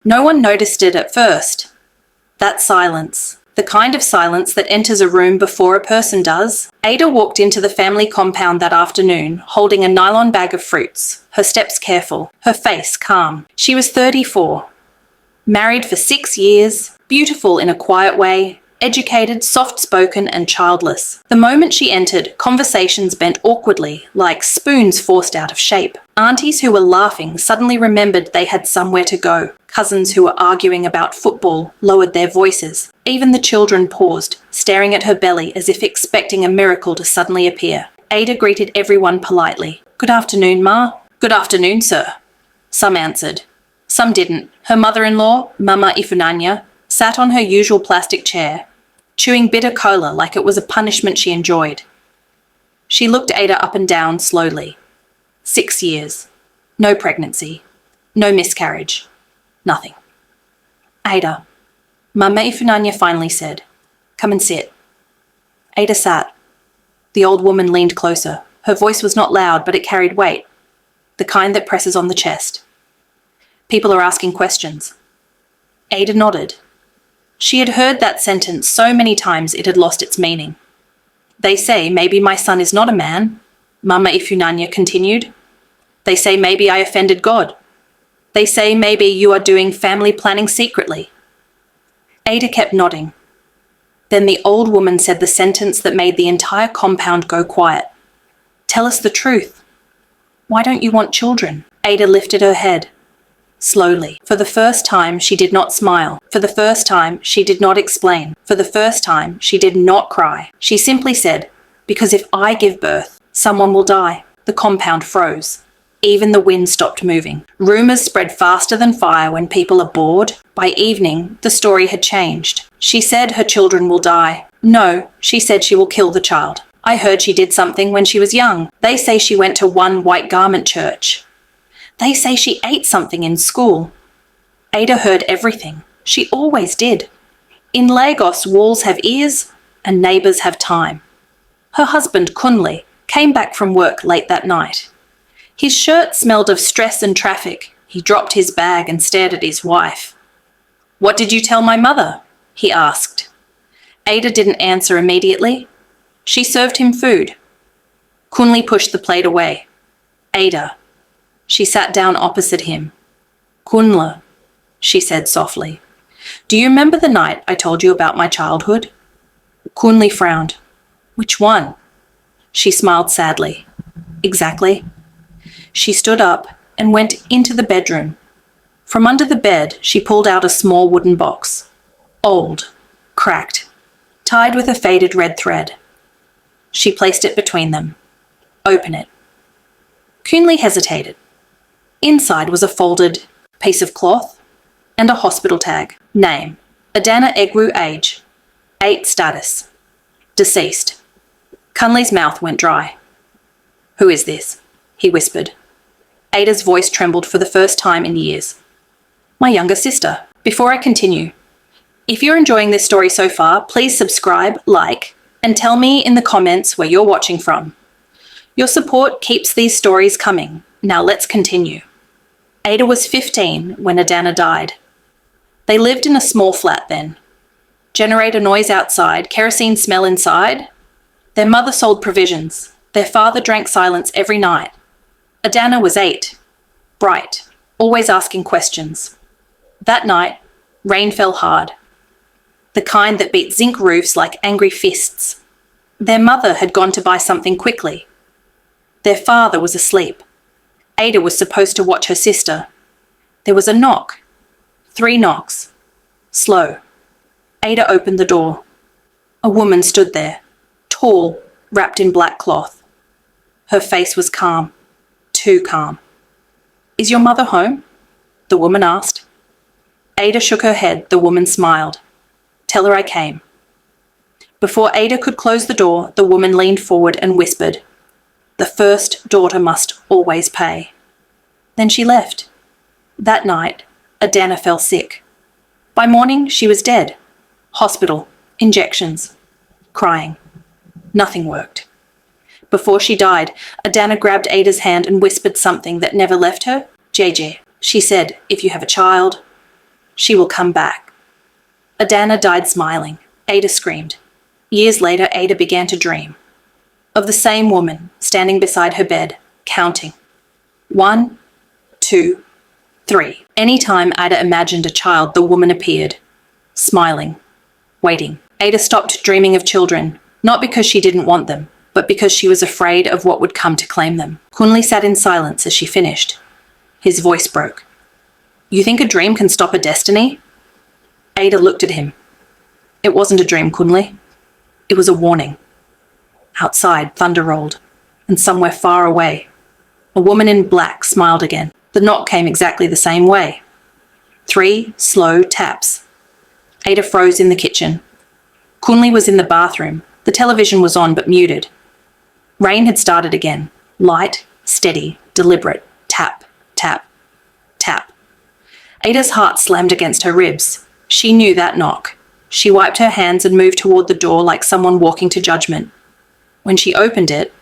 No one noticed it at first. That silence. The kind of silence that enters a room before a person does. Ada walked into the family compound that afternoon, holding a nylon bag of fruits, her steps careful, her face calm. She was 34, married for 6 years, beautiful in a quiet way, educated, soft-spoken and childless. The moment she entered, conversations bent awkwardly, like spoons forced out of shape. Aunties who were laughing suddenly remembered they had somewhere to go. Cousins who were arguing about football lowered their voices. Even the children paused, staring at her belly as if expecting a miracle to suddenly appear. Ada greeted everyone politely. "Good afternoon, Ma." "Good afternoon, sir." Some answered. Some didn't. Her mother-in-law, Mama Ifunanya, sat on her usual plastic chair, chewing bitter cola like it was a punishment she enjoyed. She looked Ada up and down slowly. 6 years. No pregnancy. No miscarriage. Nothing. "Ada," Mama Ifunanya finally said, "come and sit." Ada sat. The old woman leaned closer. Her voice was not loud, but it carried weight, the kind that presses on the chest. "People are asking questions." Ada nodded. She had heard that sentence so many times it had lost its meaning. "They say maybe my son is not a man," Mama Ifunanya continued. "They say maybe I offended God. They say maybe you are doing family planning secretly." Ada kept nodding. Then the old woman said the sentence that made the entire compound go quiet. "Tell us the truth. Why don't you want children?" Ada lifted her head. Slowly. For the first time, she did not smile. For the first time, she did not explain. For the first time, she did not cry. She simply said, "Because if I give birth, someone will die." The compound froze. Even the wind stopped moving. Rumors spread faster than fire when people are bored. By evening, the story had changed. "She said her children will die." "No, she said she will kill the child. I heard she did something when she was young. They say she went to one white garment church. They say she ate something in school." Ada heard everything. She always did. In Lagos, walls have ears and neighbours have time. Her husband, Kunle, came back from work late that night. His shirt smelled of stress and traffic. He dropped his bag and stared at his wife. "What did you tell my mother?" he asked. Ada didn't answer immediately. She served him food. Kunle pushed the plate away. "Ada." She sat down opposite him. "Kunle," she said softly. "Do you remember the night I told you about my childhood?" Kunle frowned. "Which one?" She smiled sadly. "Exactly." She stood up and went into the bedroom. From under the bed, she pulled out a small wooden box. Old, cracked, tied with a faded red thread. She placed it between them. "Open it." Kunle hesitated. Inside was a folded piece of cloth and a hospital tag. Name: Adana Egwu. Age: 8. Status: deceased. Kunle's mouth went dry. "Who is this?" he whispered. Ada's voice trembled for the first time in years. "My younger sister." Before I continue, if you're enjoying this story so far, please subscribe, like, and tell me in the comments where you're watching from. Your support keeps these stories coming. Now let's continue. Ada was 15 when Adana died. They lived in a small flat then. Generator noise outside, kerosene smell inside. Their mother sold provisions. Their father drank silence every night. Adana was 8, bright, always asking questions. That night, rain fell hard. The kind that beat zinc roofs like angry fists. Their mother had gone to buy something quickly. Their father was asleep. Ada was supposed to watch her sister. There was a knock. 3 knocks. Slow. Ada opened the door. A woman stood there, tall, wrapped in black cloth. Her face was calm, too calm. "Is your mother home?" the woman asked. Ada shook her head. The woman smiled. "Tell her I came." Before Ada could close the door, the woman leaned forward and whispered, "The first daughter must always pay." Then she left. That night, Adana fell sick. By morning, she was dead. Hospital, injections, crying. Nothing worked. Before she died, Adana grabbed Ada's hand and whispered something that never left her. "JJ," she said, "if you have a child, She will come back. Adana died smiling. Ada screamed. Years later, Ada began to dream of the same woman standing beside her bed, counting. 1, 2, 3. Anytime Ada imagined a child, the woman appeared, smiling, waiting. Ada stopped dreaming of children, not because she didn't want them, but because she was afraid of what would come to claim them. Kunle sat in silence as she finished. His voice broke. You think a dream can stop a destiny? Ada looked at him. It wasn't a dream, Kunle. It was a warning. Outside, thunder rolled, and somewhere far away, a woman in black smiled again. The knock came exactly the same way. 3 slow taps. Ada froze in the kitchen. Kunle was in the bathroom. The television was on but muted. Rain had started again. Light, steady, deliberate. Tap, tap, tap. Ada's heart slammed against her ribs. She knew that knock. She wiped her hands and moved toward the door like someone walking to judgment. When she opened it,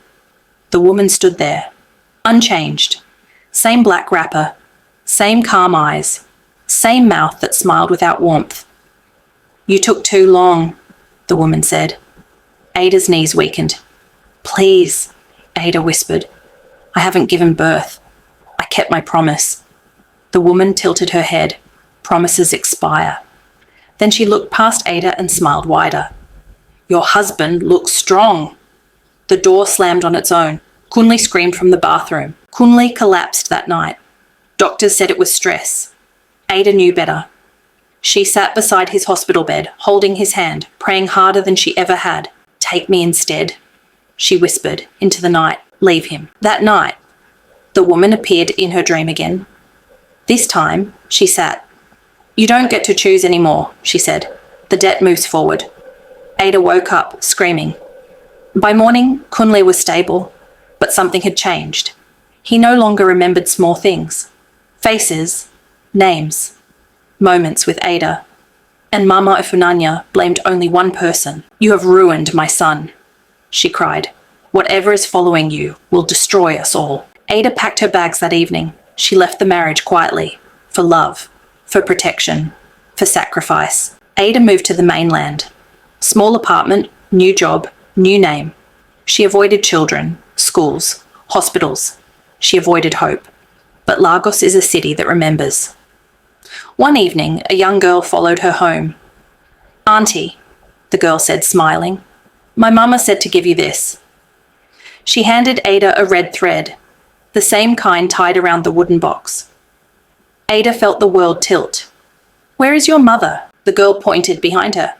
the woman stood there, unchanged. Same black wrapper, same calm eyes, same mouth that smiled without warmth. You took too long, the woman said. Ada's knees weakened. Please, Ada whispered. I haven't given birth. I kept my promise. The woman tilted her head. Promises expire. Then she looked past Ada and smiled wider. Your husband looks strong. The door slammed on its own. Kunle screamed from the bathroom. Kunle collapsed that night. Doctors said it was stress. Ada knew better. She sat beside his hospital bed, holding his hand, praying harder than she ever had. Take me instead, she whispered into the night. Leave him. That night, the woman appeared in her dream again. This time, she sat. You don't get to choose anymore, she said. The debt moves forward. Ada woke up, screaming. By morning, Kunle was stable, but something had changed. He no longer remembered small things. Faces, names, moments with Ada. And Mama Ifunanya blamed only one person. You have ruined my son, she cried. Whatever is following you will destroy us all. Ada packed her bags that evening. She left the marriage quietly, for love, for protection, for sacrifice. Ada moved to the mainland. Small apartment, new job, new name. She avoided children, schools, hospitals. She avoided hope. But Lagos is a city that remembers. One evening, a young girl followed her home. Auntie, the girl said, smiling, my mama said to give you this. She handed Ada a red thread, the same kind tied around the wooden box. Ada felt the world tilt. Where is your mother? The girl pointed behind her.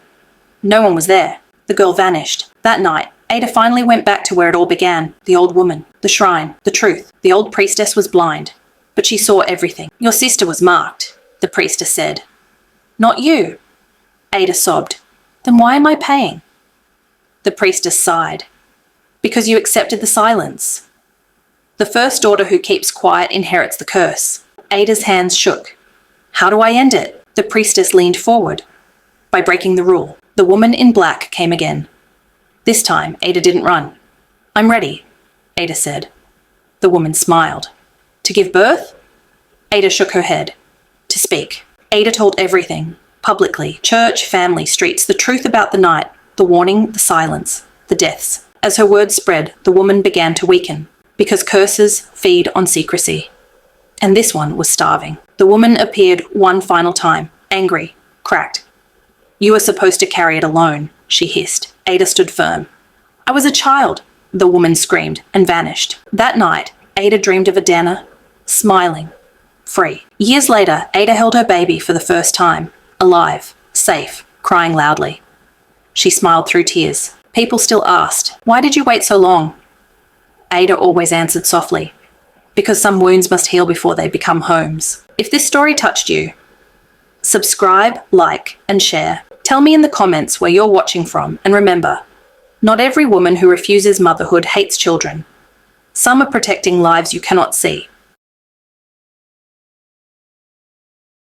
No one was there. The girl vanished. That night, Ada finally went back to where it all began, the old woman, the shrine, the truth. The old priestess was blind, but she saw everything. Your sister was marked, the priestess said. Not you. Ada sobbed. Then why am I paying? The priestess sighed. Because you accepted the silence. The first daughter who keeps quiet inherits the curse. Ada's hands shook. How do I end it? The priestess leaned forward. By breaking the rule. The woman in black came again. This time, Ada didn't run. I'm ready, Ada said. The woman smiled. To give birth? Ada shook her head. To speak. Ada told everything, publicly, church, family, streets, the truth about the night, the warning, the silence, the deaths. As her words spread, the woman began to weaken, because curses feed on secrecy. And this one was starving. The woman appeared one final time, angry, cracked. You were supposed to carry it alone, she hissed. Ada stood firm. I was a child, the woman screamed, and vanished. That night, Ada dreamed of Adana, smiling, free. Years later, Ada held her baby for the first time, alive, safe, crying loudly. She smiled through tears. People still asked, why did you wait so long? Ada always answered softly, because some wounds must heal before they become homes. If this story touched you, subscribe, like, and share. Tell me in the comments where you're watching from, and remember, not every woman who refuses motherhood hates children. Some are protecting lives you cannot see.